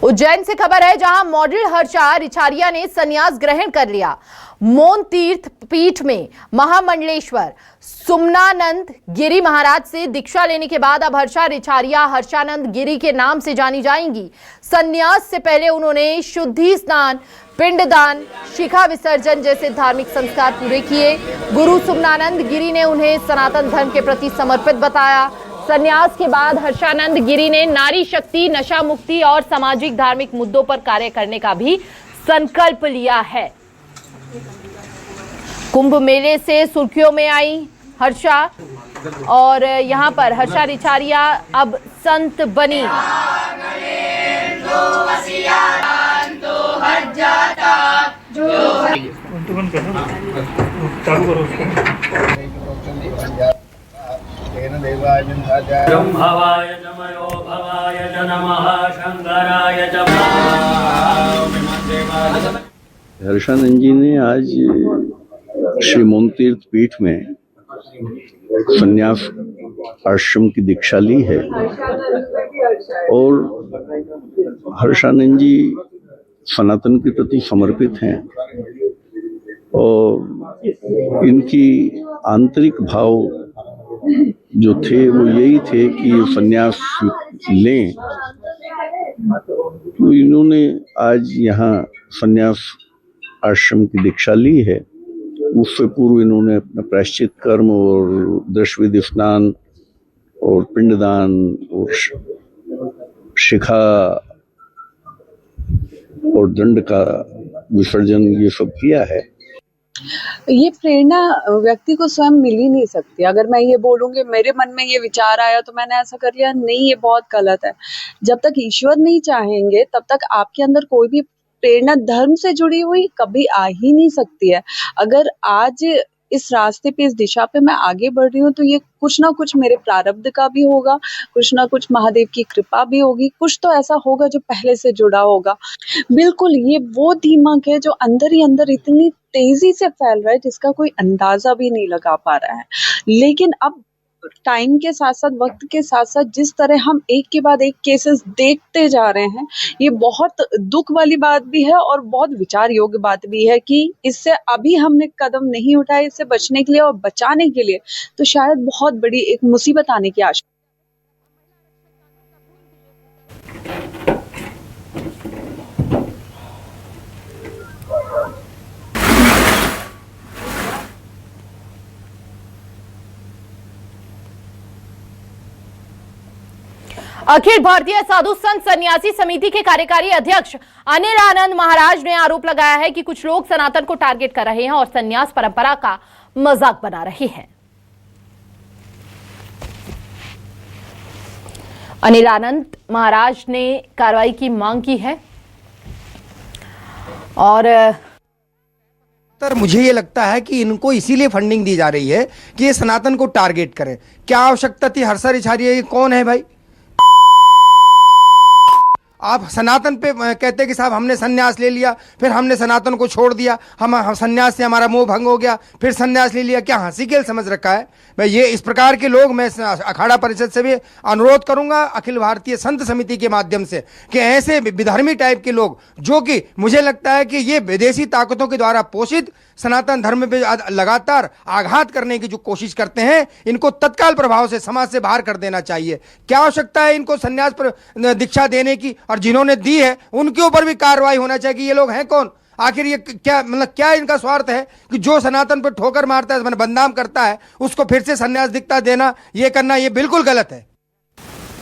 उज्जैन से खबर है, जहां मॉडल हर्षा रिछारिया ने संन्यास ग्रहण कर लिया। मौन तीर्थ पीठ में महामंडलेश्वर सुमनानंद गिरी महाराज से दीक्षा लेने के बाद अब हर्षा रिछारिया हर्षानंद गिरी के नाम से जानी जाएंगी। संन्यास से पहले उन्होंने शुद्धि स्नान, पिंडदान, शिखा विसर्जन जैसे धार्मिक संस्कार पूरे किए। गुरु सुमनानंद गिरी ने उन्हें सनातन धर्म के प्रति समर्पित बताया। संन्यास के बाद हर्षानंद गिरी ने नारी शक्ति, नशा मुक्ति और सामाजिक धार्मिक मुद्दों पर कार्य करने का भी संकल्प लिया है। कुंभ मेले से सुर्खियों में आई हर्षा और यहां पर हर्षा रिछारिया अब संत बनी। ब्रह्मवाय नमो भवाय नमः शंकराय च। हर्षानंद जी ने आज श्री मौन तीर्थ पीठ में संन्यास आश्रम की दीक्षा ली है और हर्षानंद जी सनातन के प्रति समर्पित हैं और इनकी आंतरिक भाव जो थे वो यही थे कि संन्यास लें। तो इन्होंने आज यहाँ संन्यास आश्रम की दीक्षा ली है। उससे पूर्व इन्होंने अपना प्रायश्चित कर्म और दशविध स्नान और पिंडदान और शिखा और दंड का विसर्जन ये सब किया है। ये प्रेरणा व्यक्ति को स्वयं मिल ही नहीं सकती। अगर मैं ये बोलूंगी मेरे मन में ये विचार आया तो मैंने ऐसा कर लिया, नहीं, ये बहुत गलत है। जब तक ईश्वर नहीं चाहेंगे तब तक आपके अंदर कोई भी प्रेरणा धर्म से जुड़ी हुई कभी आ ही नहीं सकती है। अगर आज इस रास्ते पे, इस दिशा पे मैं आगे बढ़ रही हूँ तो ये कुछ ना कुछ मेरे प्रारब्ध का भी होगा, कुछ ना कुछ महादेव की कृपा भी होगी, कुछ तो ऐसा होगा जो पहले से जुड़ा होगा। बिल्कुल ये वो दीमक है जो अंदर ही अंदर इतनी तेजी से फैल रहा है जिसका कोई अंदाजा भी नहीं लगा पा रहा है। लेकिन अब टाइम के साथ साथ, वक्त के साथ साथ जिस तरह हम एक के बाद एक केसेस देखते जा रहे हैं, ये बहुत दुख वाली बात भी है और बहुत विचार योग्य बात भी है कि इससे अभी हमने कदम नहीं उठाए इससे बचने के लिए और बचाने के लिए, तो शायद बहुत बड़ी एक मुसीबत आने की आशंका। अखिल भारतीय साधु संत सन्यासी समिति के कार्यकारी अध्यक्ष अनिल आनंद महाराज ने आरोप लगाया है कि कुछ लोग सनातन को टारगेट कर रहे हैं और सन्यास परंपरा का मजाक बना रहे हैं। अनिल आनंद महाराज ने कार्रवाई की मांग की है और मुझे ये लगता है कि इनको इसीलिए फंडिंग दी जा रही है कि ये सनातन को टारगेट करें। क्या आवश्यकता थी? हर्षा रिछारिया ये कौन है भाई? आप सनातन पे कहते हैं कि साहब हमने संन्यास ले लिया, फिर हमने सनातन को छोड़ दिया, हम संन्यास से हमारा मोह भंग हो गया, फिर संन्यास ले लिया। क्या हंसी खेल समझ रखा है भाई? ये इस प्रकार के लोग, मैं अखाड़ा परिषद से भी अनुरोध करूंगा अखिल भारतीय संत समिति के माध्यम से कि ऐसे विधर्मी टाइप के लोग, जो कि मुझे लगता है कि ये विदेशी ताकतों के द्वारा पोषित सनातन धर्म पे लगातार आघात करने की जो कोशिश करते हैं, इनको तत्काल प्रभाव से समाज से बाहर कर देना चाहिए। क्या आवश्यकता है इनको संन्यास पर दीक्षा देने की? और जिन्होंने दी है उनके ऊपर भी कार्रवाई होना चाहिए कि ये लोग हैं कौन? आखिर ये क्या, मतलब क्या इनका स्वार्थ है कि जो सनातन पर ठोकर मारता है, बदनाम करता है, उसको फिर से संन्यास दीक्षा देना, ये करना, ये बिल्कुल गलत है।